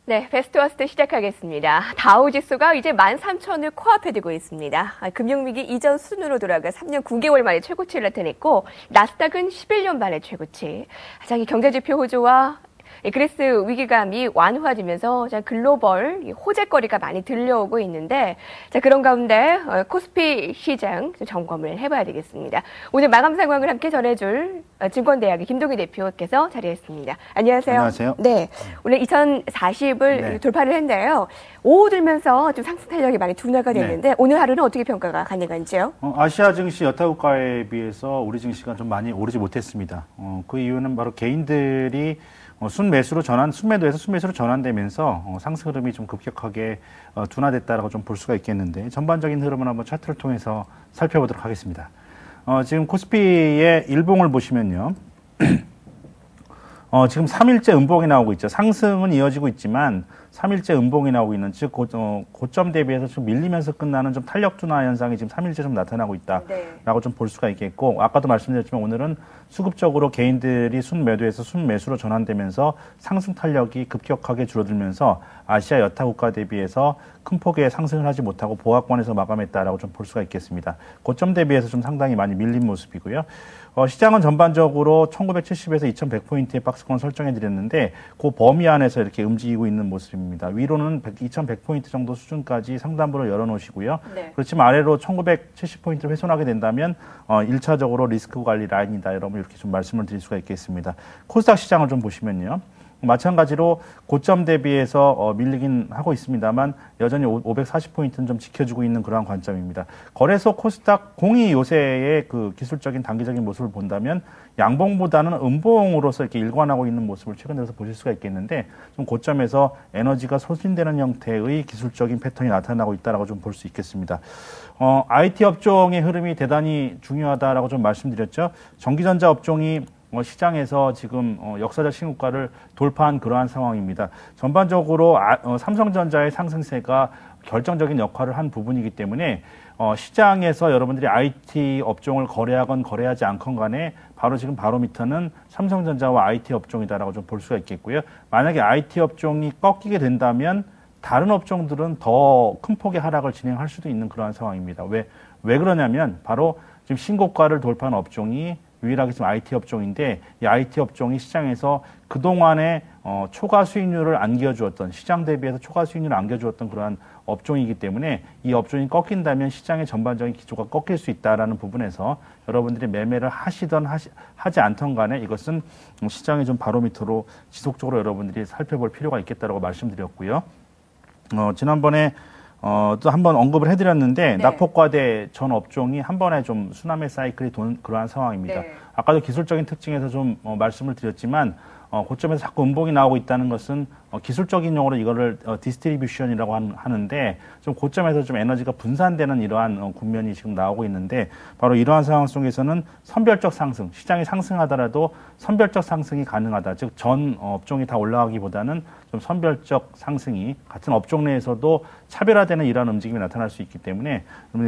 네, 베스트워스트 시작하겠습니다. 다우지수가 이제 13,000을 코앞에 두고 있습니다. 금융위기 이전 수준으로 돌아가 3년 9개월 만에 최고치를 나타냈고, 나스닥은 11년 만에 최고치. 자기 경제지표 호조와 그리스 위기감이 완화되면서 글로벌 호재거리가 많이 들려오고 있는데, 자, 그런 가운데 코스피 시장 좀 점검을 해봐야 되겠습니다. 오늘 마감 상황을 함께 전해줄 증권대학의 김동희 대표께서 자리했습니다. 안녕하세요. 안녕하세요. 네, 오늘 2040을 돌파를 했는데요. 오후 들면서 좀 상승 탄력이 많이 둔화가 됐는데 오늘 하루는 어떻게 평가가 가능한지요? 아시아 증시 여타국가에 비해서 우리 증시가 좀 많이 오르지 못했습니다. 그 이유는 바로 개인들이 순매도에서 순매수로 전환되면서 상승 흐름이 좀 급격하게 둔화됐다라고 좀 볼 수가 있겠는데, 전반적인 흐름은 한번 차트를 통해서 살펴보도록 하겠습니다. 지금 코스피의 일봉을 보시면요. 지금 3일째 음봉이 나오고 있죠. 상승은 이어지고 있지만 3일째 음봉이 나오고 있는, 즉 고점 대비해서 좀 밀리면서 끝나는 좀 탄력 둔화 현상이 지금 3일째 좀 나타나고 있다라고 좀 볼 수가 있겠고, 아까도 말씀드렸지만 오늘은 수급적으로 개인들이 순매도에서 순매수로 전환되면서 상승 탄력이 급격하게 줄어들면서 아시아 여타 국가 대비해서 큰 폭의 상승을 하지 못하고 보합권에서 마감했다라고 좀 볼 수가 있겠습니다. 고점 대비해서 좀 상당히 많이 밀린 모습이고요. 시장은 전반적으로 1970에서 2100포인트의 박스권을 설정해 드렸는데, 그 범위 안에서 이렇게 움직이고 있는 모습입니다. 위로는 2100포인트 정도 수준까지 상단부를 열어놓으시고요. 네. 그렇지만 아래로 1970포인트를 훼손하게 된다면 1차적으로 리스크 관리 라인이다, 여러분, 이렇게 좀 말씀을 드릴 수가 있겠습니다. 코스닥 시장을 좀 보시면요. 마찬가지로 고점 대비해서 밀리긴 하고 있습니다만 여전히 540포인트는 좀 지켜주고 있는 그러한 관점입니다. 거래소 코스닥 공이 요새의 그 기술적인 단기적인 모습을 본다면 양봉보다는 음봉으로서 이렇게 일관하고 있는 모습을 최근 들어서 보실 수가 있겠는데, 좀 고점에서 에너지가 소진되는 형태의 기술적인 패턴이 나타나고 있다라고 좀 볼 수 있겠습니다. IT 업종의 흐름이 대단히 중요하다라고 좀 말씀드렸죠. 전기전자 업종이 시장에서 지금 역사적 신고가를 돌파한 그러한 상황입니다. 전반적으로 삼성전자의 상승세가 결정적인 역할을 한 부분이기 때문에 시장에서 여러분들이 IT 업종을 거래하건 거래하지 않건 간에 바로 지금 바로미터는 삼성전자와 IT 업종이다라고 좀 볼 수가 있겠고요. 만약에 IT 업종이 꺾이게 된다면 다른 업종들은 더 큰 폭의 하락을 진행할 수도 있는 그러한 상황입니다. 왜 그러냐면 바로 지금 신고가를 돌파한 업종이 유일하게 지금 IT 업종인데, 이 IT 업종이 시장에서 그동안에 초과 수익률을 안겨주었던, 시장 대비해서 초과 수익률을 안겨주었던 그러한 업종이기 때문에 이 업종이 꺾인다면 시장의 전반적인 기조가 꺾일 수 있다라는 부분에서 여러분들이 매매를 하시던 하지 않던 간에 이것은 시장의 좀 바로미터로 지속적으로 여러분들이 살펴볼 필요가 있겠다라고 말씀드렸고요. 지난번에 또 한번 언급을 해드렸는데, 네. 낙폭과대 전 업종이 한 번에 좀 순환매 사이클이 도는 그러한 상황입니다. 네. 아까도 기술적인 특징에서 좀 말씀을 드렸지만, 고점에서 자꾸 음봉이 나오고 있다는 것은 기술적인 용어로 이거를 디스트리뷰션이라고 하는데, 좀 고점에서 좀 에너지가 분산되는 이러한 국면이 지금 나오고 있는데, 바로 이러한 상황 속에서는 선별적 상승, 시장이 상승하더라도 선별적 상승이 가능하다. 즉 전 업종이 다 올라가기보다는 좀 선별적 상승이 같은 업종 내에서도 차별화되는 이러한 움직임이 나타날 수 있기 때문에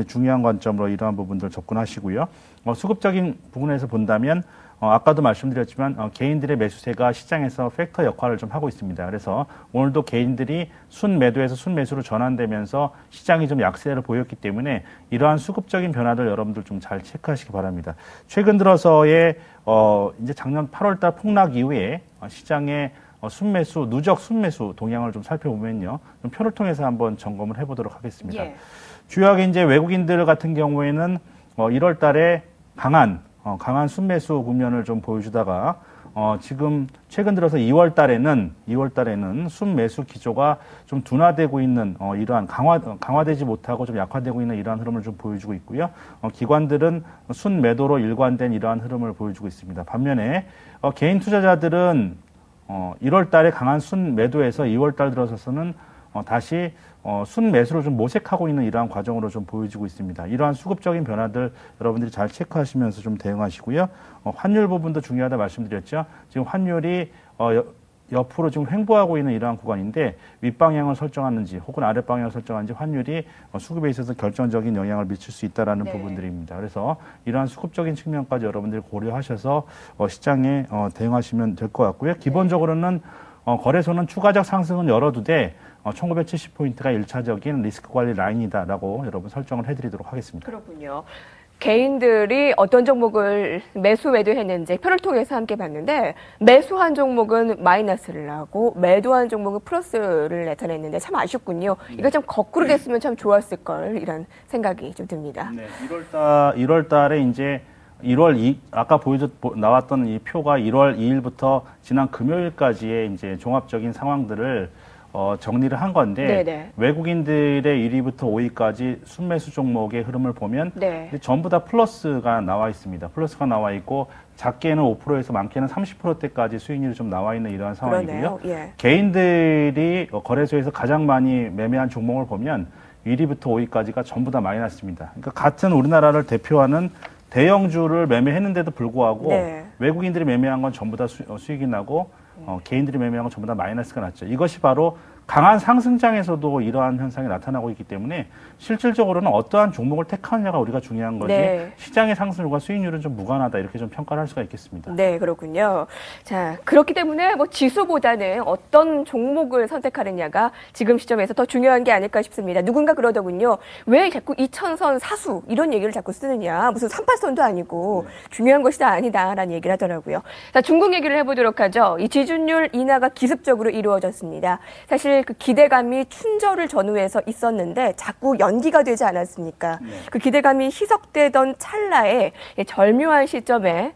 중요한 관점으로 이러한 부분들 접근하시고요. 수급적인 부분에서 본다면 아까도 말씀드렸지만 개인들의 매수세가 시장에서 팩터 역할을 좀 하고 있습니다. 그래서 오늘도 개인들이 순매도에서 순매수로 전환되면서 시장이 좀 약세를 보였기 때문에 이러한 수급적인 변화들 여러분들 좀 잘 체크하시기 바랍니다. 최근 들어서의 이제 작년 8월달 폭락 이후에 시장의 순매수, 누적 순매수 동향을 좀 살펴보면요. 좀 표를 통해서 한번 점검을 해보도록 하겠습니다. 예. 주요하게 이제 외국인들 같은 경우에는 1월 달에 강한 순매수 국면을 좀 보여주다가 지금 최근 들어서 2월 달에는 순매수 기조가 좀 둔화되고 있는 이러한 강화되지 못하고 좀 약화되고 있는 이러한 흐름을 좀 보여주고 있고요. 기관들은 순매도로 일관된 이러한 흐름을 보여주고 있습니다. 반면에 개인 투자자들은 1월 달에 강한 순매도에서 2월 달 들어서서는 다시 순매수를 좀 모색하고 있는 이러한 과정으로 좀 보여지고 있습니다. 이러한 수급적인 변화들 여러분들이 잘 체크하시면서 좀 대응하시고요. 환율 부분도 중요하다 말씀드렸죠. 지금 환율이 옆으로 지금 횡보하고 있는 이러한 구간인데, 윗방향을 설정하는지 혹은 아랫방향을 설정하는지 환율이 수급에 있어서 결정적인 영향을 미칠 수 있다는 부분들입니다. 그래서 이러한 수급적인 측면까지 여러분들이 고려하셔서 시장에 대응하시면 될 것 같고요. 기본적으로는 거래소는 추가적 상승은 열어두되 1970포인트가 1차적인 리스크 관리 라인이다라고 여러분 설정을 해드리도록 하겠습니다. 그렇군요. 개인들이 어떤 종목을 매수 매도했는지 표를 통해서 함께 봤는데 매수한 종목은 마이너스를 나고 매도한 종목은 플러스를 나타냈는데 참 아쉽군요. 이거 좀 거꾸로 됐으면 참 좋았을 걸 이런 생각이 좀 듭니다. 네, 1월 달에 이제 아까 나왔던 이 표가 1월 2일부터 지난 금요일까지의 이제 종합적인 상황들을 정리를 한 건데 네네. 외국인들의 1위부터 5위까지 순매수 종목의 흐름을 보면 네. 전부 다 플러스가 나와 있습니다. 플러스가 나와 있고 작게는 5%에서 많게는 30%대까지 수익률이 좀 나와 있는 이러한 상황이고요. 예. 개인들이 거래소에서 가장 많이 매매한 종목을 보면 1위부터 5위까지가 전부 다 마이너스입니다. 그러니까 같은 우리나라를 대표하는 대형주를 매매했는데도 불구하고 네. 외국인들이 매매한 건 전부 다 수익이 나고 개인들이 매매한 건 전부 다 마이너스가 났죠. 이것이 바로 강한 상승장에서도 이러한 현상이 나타나고 있기 때문에 실질적으로는 어떠한 종목을 택하느냐가 우리가 중요한 거지 네. 시장의 상승률과 수익률은 좀 무관하다 이렇게 좀 평가를 할 수가 있겠습니다. 네, 그렇군요. 자, 그렇기 때문에 뭐 지수보다는 어떤 종목을 선택하느냐가 지금 시점에서 더 중요한 게 아닐까 싶습니다. 누군가 그러더군요. 왜 자꾸 2000선 사수 이런 얘기를 자꾸 쓰느냐. 무슨 38선도 아니고 중요한 것이 다 아니다라는 얘기를 하더라고요. 자, 중국 얘기를 해보도록 하죠. 이 지준율 인하가 기습적으로 이루어졌습니다. 사실 그 기대감이 춘절을 전후해서 있었는데 자꾸 연기가 되지 않았습니까? 네. 그 기대감이 희석되던 찰나에 절묘한 시점에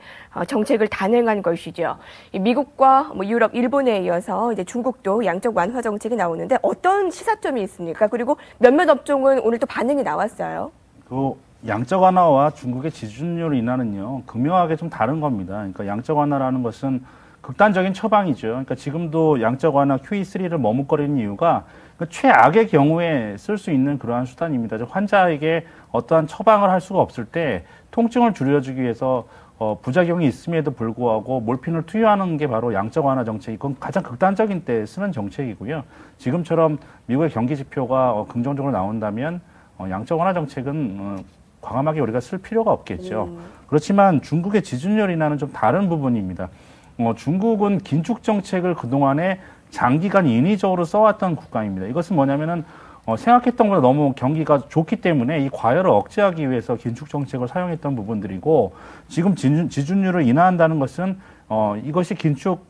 정책을 단행한 것이죠. 미국과 뭐 유럽, 일본에 이어서 이제 중국도 양적 완화 정책이 나오는데 어떤 시사점이 있습니까? 그리고 몇몇 업종은 오늘 또 반응이 나왔어요. 그 양적 완화와 중국의 지준율 인하는요 극명하게 좀 다른 겁니다. 그러니까 양적 완화라는 것은 극단적인 처방이죠. 그러니까 지금도 양적 완화 QE3를 머뭇거리는 이유가 최악의 경우에 쓸 수 있는 그러한 수단입니다. 환자에게 어떠한 처방을 할 수가 없을 때 통증을 줄여주기 위해서 부작용이 있음에도 불구하고 몰핀을 투여하는 게 바로 양적 완화 정책이 그건 가장 극단적인 때 쓰는 정책이고요. 지금처럼 미국의 경기 지표가 긍정적으로 나온다면 양적 완화 정책은 과감하게 우리가 쓸 필요가 없겠죠. 그렇지만 중국의 지준율 인하는 좀 다른 부분입니다. 중국은 긴축 정책을 그동안에 장기간 인위적으로 써왔던 국가입니다. 이것은 뭐냐면은 생각했던 것보다 너무 경기가 좋기 때문에 이 과열을 억제하기 위해서 긴축 정책을 사용했던 부분들이고 지금 지준율을 인하한다는 것은 이것이 긴축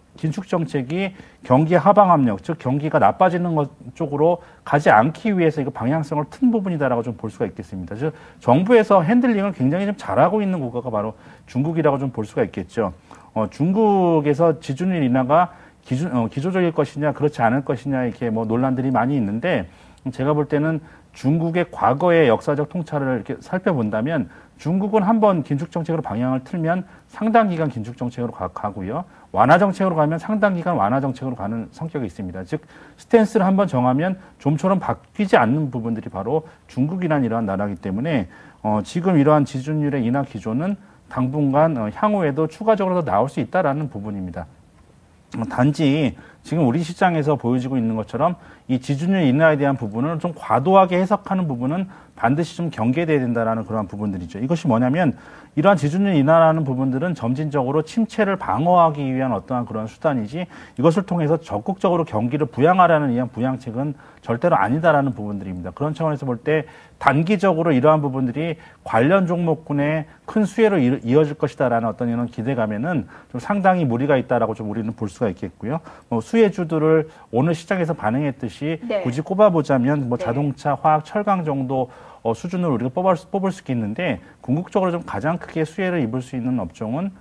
정책이 경기 하방 압력, 즉 경기가 나빠지는 것 쪽으로 가지 않기 위해서 이거 방향성을 튼 부분이다라고 좀 볼 수가 있겠습니다. 즉 정부에서 핸들링을 굉장히 좀 잘하고 있는 국가가 바로 중국이라고 좀 볼 수가 있겠죠. 중국에서 지준율 인하가 기조적일 것이냐 그렇지 않을 것이냐 이렇게 뭐 논란들이 많이 있는데 제가 볼 때는 중국의 과거의 역사적 통찰을 이렇게 살펴본다면 중국은 한번 긴축 정책으로 방향을 틀면 상당 기간 긴축 정책으로 가고요. 완화 정책으로 가면 상당 기간 완화 정책으로 가는 성격이 있습니다. 즉 스탠스를 한번 정하면 좀처럼 바뀌지 않는 부분들이 바로 중국이라는 이러한 나라이기 때문에 지금 이러한 지준율의 인하 기조는 당분간 향후에도 추가적으로 더 나올 수 있다라는 부분입니다. 단지 지금 우리 시장에서 보여지고 있는 것처럼 이 지준율 인하에 대한 부분을 좀 과도하게 해석하는 부분은 반드시 좀 경계돼야 된다라는 그러한 부분들이죠. 이것이 뭐냐면 이러한 지준율 인하라는 부분들은 점진적으로 침체를 방어하기 위한 어떠한 그런 수단이지 이것을 통해서 적극적으로 경기를 부양하라는 이한 부양책은 절대로 아니다라는 부분들입니다. 그런 차원에서 볼 때 단기적으로 이러한 부분들이 관련 종목군의 큰 수혜로 이어질 것이다라는 어떤 이런 기대감에는 좀 상당히 무리가 있다라고 좀 우리는 볼 수가 있겠고요. 수혜주들을 오늘 시장에서 반응했듯이 네. 굳이 꼽아보자면 뭐 네. 자동차, 화학, 철강 정도 수준을 우리가 뽑을 수 있는데 궁극적으로 좀 가장 크게 수혜를 입을 수 있는 업종은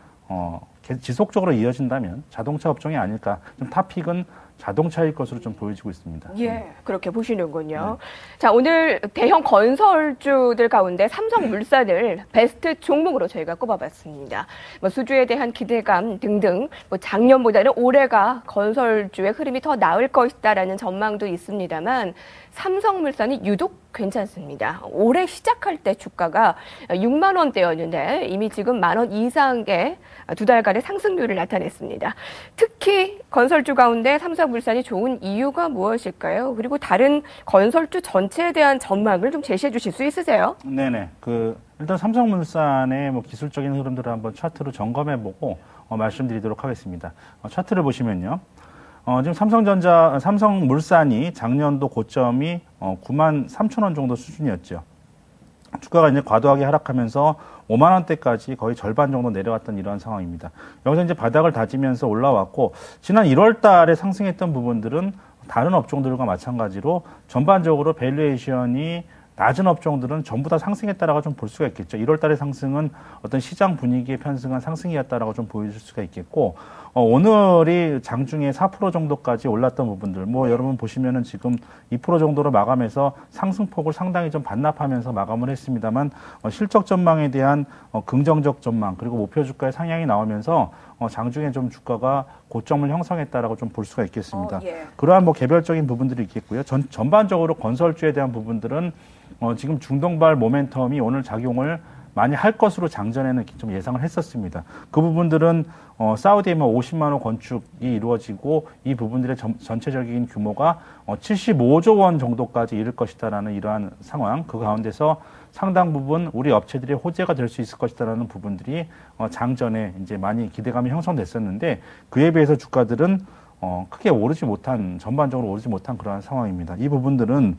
지속적으로 이어진다면 자동차 업종이 아닐까. 좀 탑픽은 자동차일 것으로 좀 보여지고 있습니다. 예, 그렇게 보시는군요. 네. 자, 오늘 대형 건설주들 가운데 삼성물산을 베스트 종목으로 저희가 꼽아봤습니다. 뭐 수주에 대한 기대감 등등, 뭐 작년보다는 올해가 건설주의 흐름이 더 나을 것이다라는 전망도 있습니다만 삼성물산이 유독 괜찮습니다. 올해 시작할 때 주가가 6만 원대였는데 이미 지금 10,000원 이상의 두 달간의 상승률을 나타냈습니다. 특히 건설주 가운데 삼성물산이 좋은 이유가 무엇일까요? 그리고 다른 건설주 전체에 대한 전망을 좀 제시해 주실 수 있으세요? 네네. 일단 삼성물산의 뭐 기술적인 흐름들을 한번 차트로 점검해보고 말씀드리도록 하겠습니다. 차트를 보시면요. 지금 삼성물산이 작년도 고점이 93,000원 정도 수준이었죠. 주가가 이제 과도하게 하락하면서 5만 원대까지 거의 절반 정도 내려왔던 이러한 상황입니다. 여기서 이제 바닥을 다지면서 올라왔고, 지난 1월 달에 상승했던 부분들은 다른 업종들과 마찬가지로 전반적으로 밸류에이션이 낮은 업종들은 전부 다 상승했다라고 좀 볼 수가 있겠죠. 1월 달의 상승은 어떤 시장 분위기에 편승한 상승이었다라고 좀 보여줄 수가 있겠고, 오늘이 장중에 4% 정도까지 올랐던 부분들, 여러분 보시면은 지금 2% 정도로 마감해서 상승폭을 상당히 좀 반납하면서 마감을 했습니다만, 실적 전망에 대한 긍정적 전망, 그리고 목표 주가의 상향이 나오면서 장중에 좀 주가가 고점을 형성했다라고 좀 볼 수가 있겠습니다. 예. 그러한 개별적인 부분들이 있겠고요. 전반적으로 건설주에 대한 부분들은 지금 중동발 모멘텀이 오늘 작용을 많이 할 것으로 장전에는 좀 예상을 했었습니다. 그 부분들은 사우디에만 50만 호 건축이 이루어지고 이 부분들의 전체적인 규모가 75조 원 정도까지 이를 것이다라는 이러한 상황, 그 가운데서 상당 부분 우리 업체들의 호재가 될 수 있을 것이다라는 부분들이 장전에 이제 많이 기대감이 형성됐었는데, 그에 비해서 주가들은 크게 오르지 못한, 전반적으로 오르지 못한 그러한 상황입니다. 이 부분들은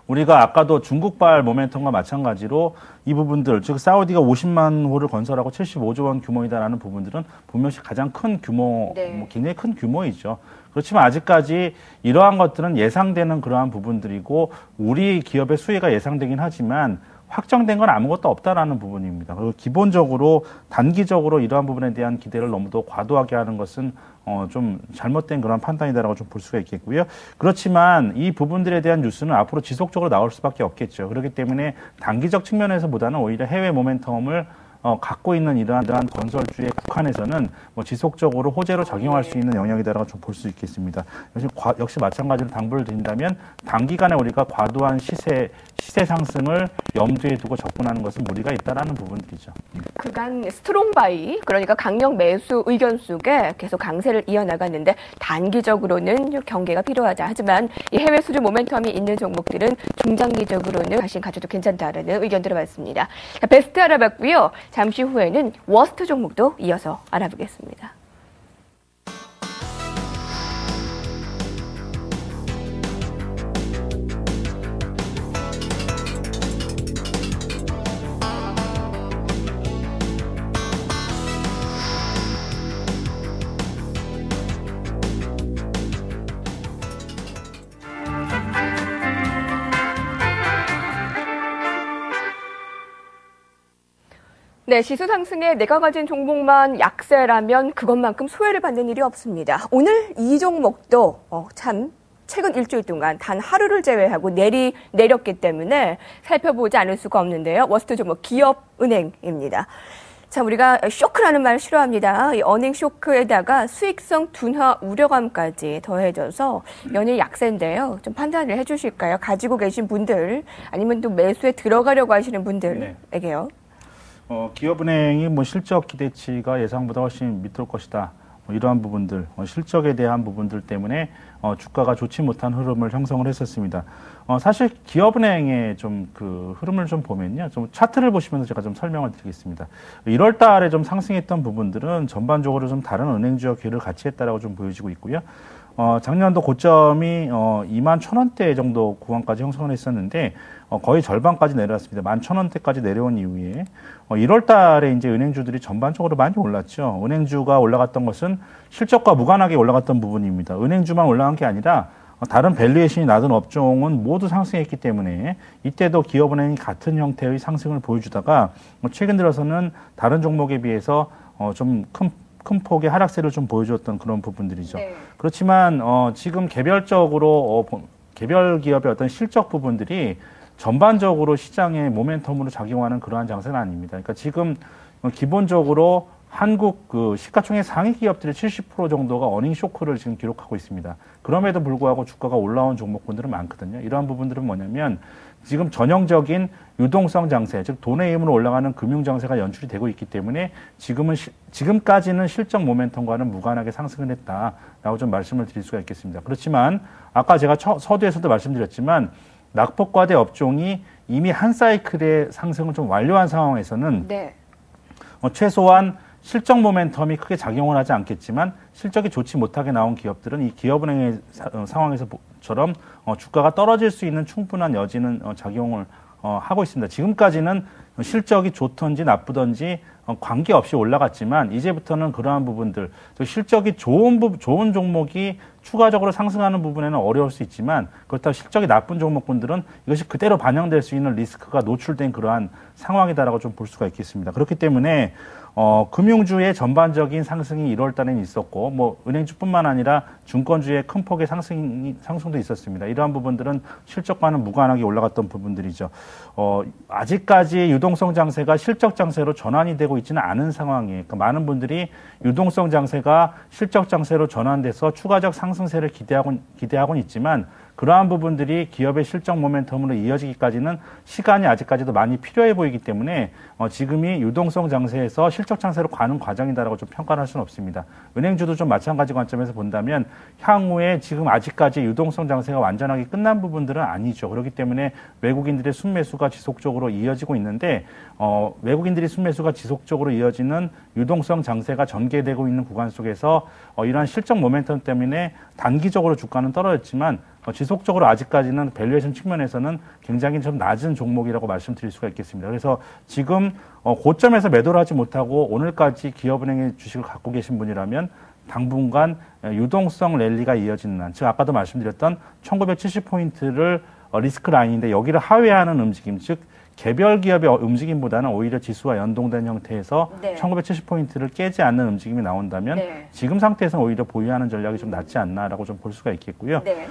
우리가 아까도 중국발 모멘텀과 마찬가지로 이 부분들, 즉 사우디가 50만 호를 건설하고 75조 원 규모이다라는 부분들은 분명히 가장 큰 규모, 네. 굉장히 큰 규모이죠. 그렇지만 아직까지 이러한 것들은 예상되는 그러한 부분들이고, 우리 기업의 수혜가 예상되긴 하지만 확정된 건 아무것도 없다라는 부분입니다. 그리고 기본적으로 단기적으로 이러한 부분에 대한 기대를 너무도 과도하게 하는 것은 좀 잘못된 그런 판단이다라고 좀 볼 수가 있겠고요. 그렇지만 이 부분들에 대한 뉴스는 앞으로 지속적으로 나올 수밖에 없겠죠. 그렇기 때문에 단기적 측면에서보다는 오히려 해외 모멘텀을 갖고 있는 이러한 건설주의 국한에서는 지속적으로 호재로 작용할 수 있는 영역이다라고 좀 볼 수 있겠습니다. 역시 마찬가지로 당부를 드린다면, 단기간에 우리가 과도한 시세 상승을 염두에 두고 접근하는 것은 무리가 있다라는 부분들이죠. 그간 스트롱바이, 그러니까 강력 매수 의견 속에 계속 강세를 이어나갔는데 단기적으로는 경계가 필요하다. 하지만 이 해외 수주 모멘텀이 있는 종목들은 중장기적으로는 다시 가져도 괜찮다라는 의견 들어봤습니다. 베스트 알아봤고요. 잠시 후에는 워스트 종목도 이어서 알아보겠습니다. 네, 지수 상승에 내가 가진 종목만 약세라면 그것만큼 수혜를 받는 일이 없습니다. 오늘 이 종목도 참 최근 일주일 동안 단 하루를 제외하고 내렸기 때문에 살펴보지 않을 수가 없는데요. 워스트 종목 기업은행입니다. 자, 우리가 쇼크라는 말 싫어합니다. 이 어닝 쇼크에다가 수익성 둔화 우려감까지 더해져서 연일 약세인데요. 좀 판단을 해주실까요? 가지고 계신 분들, 아니면 또 매수에 들어가려고 하시는 분들에게요. 기업은행이 실적 기대치가 예상보다 훨씬 밑돌 것이다. 이러한 부분들, 실적에 대한 부분들 때문에 주가가 좋지 못한 흐름을 형성을 했었습니다. 사실 기업은행의 좀 그 흐름을 좀 보면요, 좀 차트를 보시면서 제가 좀 설명을 드리겠습니다. 1월 달에 좀 상승했던 부분들은 전반적으로 좀 다른 은행주와 궤를 같이 했다라고 좀 보여지고 있고요. 작년도 고점이 21,000원대 정도 구간까지 형성을 했었는데 거의 절반까지 내려왔습니다. 11,000원대까지 내려온 이후에 1월 달에 이제 은행주들이 전반적으로 많이 올랐죠. 은행주가 올라갔던 것은 실적과 무관하게 올라갔던 부분입니다. 은행주만 올라간 게 아니라 다른 밸류에이션이 낮은 업종은 모두 상승했기 때문에 이때도 기업은행이 같은 형태의 상승을 보여주다가 최근 들어서는 다른 종목에 비해서 좀 큰 폭의 하락세를 좀 보여줬던 그런 부분들이죠. 네. 그렇지만 지금 개별적으로 개별 기업의 어떤 실적 부분들이 전반적으로 시장의 모멘텀으로 작용하는 그러한 장세는 아닙니다. 그러니까 지금 기본적으로 한국 그 시가총액 상위 기업들의 70% 정도가 어닝 쇼크를 지금 기록하고 있습니다. 그럼에도 불구하고 주가가 올라온 종목군들은 많거든요. 이러한 부분들은 뭐냐면 지금 전형적인 유동성 장세, 즉 돈의 힘으로 올라가는 금융 장세가 연출이 되고 있기 때문에 지금까지는 실적 모멘텀과는 무관하게 상승을 했다라고 좀 말씀을 드릴 수가 있겠습니다. 그렇지만 아까 제가 서두에서도 말씀드렸지만 낙폭과대 업종이 이미 한 사이클의 상승을 좀 완료한 상황에서는 네. 최소한 실적 모멘텀이 크게 작용을 하지 않겠지만 실적이 좋지 못하게 나온 기업들은 이 기업은행의 상황에서처럼 주가가 떨어질 수 있는 충분한 여지는 작용을 하고 있습니다. 지금까지는 실적이 좋든지 나쁘든지 관계없이 올라갔지만 이제부터는 그러한 부분들, 실적이 좋은 종목이 추가적으로 상승하는 부분에는 어려울 수 있지만 그렇다고 실적이 나쁜 종목군들은 이것이 그대로 반영될 수 있는 리스크가 노출된 그러한 상황이다라고 좀 볼 수가 있겠습니다. 그렇기 때문에 금융주의 전반적인 상승이 1월 달에는 있었고, 뭐, 은행주뿐만 아니라 증권주의 큰 폭의 상승도 있었습니다. 이러한 부분들은 실적과는 무관하게 올라갔던 부분들이죠. 아직까지 유동성 장세가 실적 장세로 전환이 되고 있지는 않은 상황이에요. 그러니까 많은 분들이 유동성 장세가 실적 장세로 전환돼서 추가적 상승세를 기대하고는 있지만, 그러한 부분들이 기업의 실적 모멘텀으로 이어지기까지는 시간이 아직까지도 많이 필요해 보이기 때문에 지금이 유동성 장세에서 실적 장세로 가는 과정이다라고 좀 평가를 할 수는 없습니다. 은행주도 좀 마찬가지 관점에서 본다면 향후에 지금 아직까지 유동성 장세가 완전하게 끝난 부분들은 아니죠. 그렇기 때문에 외국인들의 순매수가 지속적으로 이어지고 있는데 외국인들이 순매수가 지속적으로 이어지는 유동성 장세가 전개되고 있는 구간 속에서 이러한 실적 모멘텀 때문에 단기적으로 주가는 떨어졌지만 지속적으로 아직까지는 밸류에이션 측면에서는 굉장히 좀 낮은 종목이라고 말씀드릴 수가 있겠습니다. 그래서 지금 고점에서 매도를 하지 못하고 오늘까지 기업은행의 주식을 갖고 계신 분이라면 당분간 유동성 랠리가 이어지는 한, 즉 아까도 말씀드렸던 1970포인트를 리스크 라인인데 여기를 하회하는 움직임, 즉 개별 기업의 움직임보다는 오히려 지수와 연동된 형태에서 네. 1970포인트를 깨지 않는 움직임이 나온다면 네. 지금 상태에서는 오히려 보유하는 전략이 좀 낫지 않나라고 좀 볼 수가 있겠고요. 네.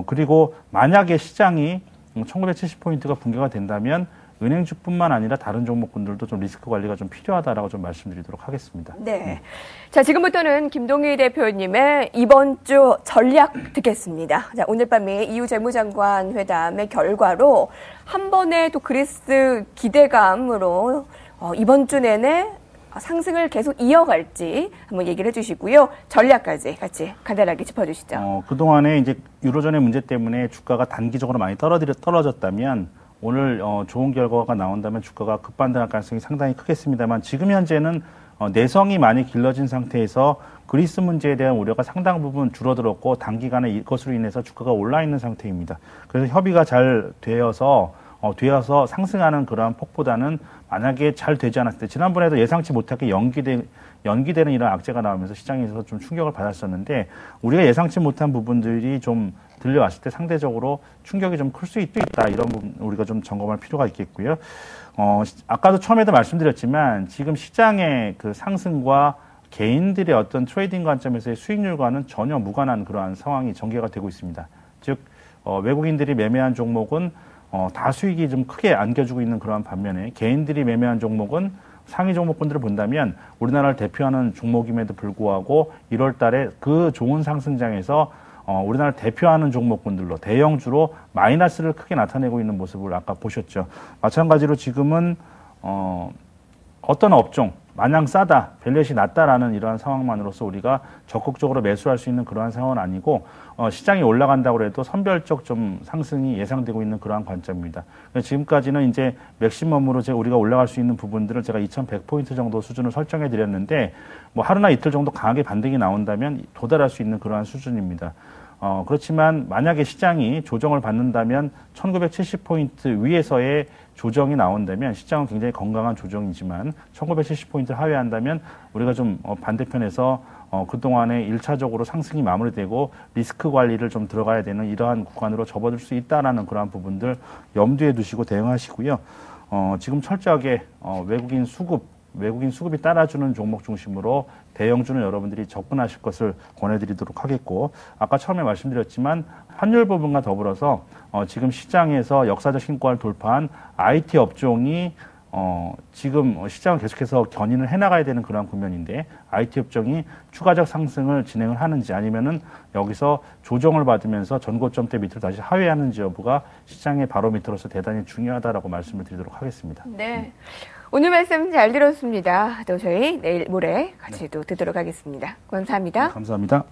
그리고 만약에 시장이 1970포인트가 붕괴가 된다면 은행주뿐만 아니라 다른 종목군들도 좀 리스크 관리가 좀 필요하다라고 좀 말씀드리도록 하겠습니다. 네. 자, 지금부터는 김동희 대표님의 이번 주 전략 듣겠습니다. 자, 오늘 밤에 EU 재무장관 회담의 결과로 한 번에 또 그리스 기대감으로 이번 주 내내 상승을 계속 이어갈지 한번 얘기를 해주시고요. 전략까지 같이 간단하게 짚어주시죠. 그동안에 이제 유로존의 문제 때문에 주가가 단기적으로 많이 떨어졌다면 오늘 좋은 결과가 나온다면 주가가 급반등할 가능성이 상당히 크겠습니다만 지금 현재는 내성이 많이 길러진 상태에서 그리스 문제에 대한 우려가 상당 부분 줄어들었고 단기간에 이것으로 인해서 주가가 올라 있는 상태입니다. 그래서 협의가 잘 되어서 상승하는 그러한 폭보다는 만약에 잘 되지 않았을 때 지난번에도 예상치 못하게 연기되는 이런 악재가 나오면서 시장에서 좀 충격을 받았었는데 우리가 예상치 못한 부분들이 좀 들려왔을 때 상대적으로 충격이 좀 클 수 있다. 이런 부분 우리가 좀 점검할 필요가 있겠고요. 아까도 처음에도 말씀드렸지만 지금 시장의 그 상승과 개인들의 어떤 트레이딩 관점에서의 수익률과는 전혀 무관한 그러한 상황이 전개가 되고 있습니다. 즉 외국인들이 매매한 종목은 다 수익이 좀 크게 안겨주고 있는 그러한 반면에 개인들이 매매한 종목은 상위 종목군들을 본다면 우리나라를 대표하는 종목임에도 불구하고 1월 달에 그 좋은 상승장에서 우리나라를 대표하는 종목군들로 대형주로 마이너스를 크게 나타내고 있는 모습을 아까 보셨죠. 마찬가지로 지금은 어떤 업종 마냥 싸다, 밸류에이션이 낮다라는 이러한 상황만으로서 우리가 적극적으로 매수할 수 있는 그러한 상황은 아니고 시장이 올라간다고 해도 선별적 좀 상승이 예상되고 있는 그러한 관점입니다. 지금까지는 이제 맥시멈으로 우리가 올라갈 수 있는 부분들을 제가 2100포인트 정도 수준을 설정해 드렸는데 뭐 하루나 이틀 정도 강하게 반등이 나온다면 도달할 수 있는 그러한 수준입니다. 그렇지만 만약에 시장이 조정을 받는다면 1970포인트 위에서의 조정이 나온다면 시장은 굉장히 건강한 조정이지만 1970포인트를 하회한다면 우리가 좀 반대편에서 그동안에 1차적으로 상승이 마무리되고 리스크 관리를 좀 들어가야 되는 이러한 구간으로 접어들 수 있다라는 그러한 부분들 염두에 두시고 대응하시고요. 지금 철저하게 외국인 수급이 따라주는 종목 중심으로 대형주는 여러분들이 접근하실 것을 권해드리도록 하겠고 아까 처음에 말씀드렸지만 환율 부분과 더불어서 지금 시장에서 역사적 신고를 돌파한 IT 업종이 지금 시장을 계속해서 견인을 해나가야 되는 그런 국면인데 IT 업종이 추가적 상승을 진행을 하는지 아니면은 여기서 조정을 받으면서 전고점대 밑으로 다시 하회하는지 여부가 시장의 바로미터로서 대단히 중요하다라고 말씀을 드리도록 하겠습니다. 네. 오늘 말씀 잘 들었습니다. 또 저희 내일 모레 같이 또 듣도록 하겠습니다. 감사합니다. 감사합니다.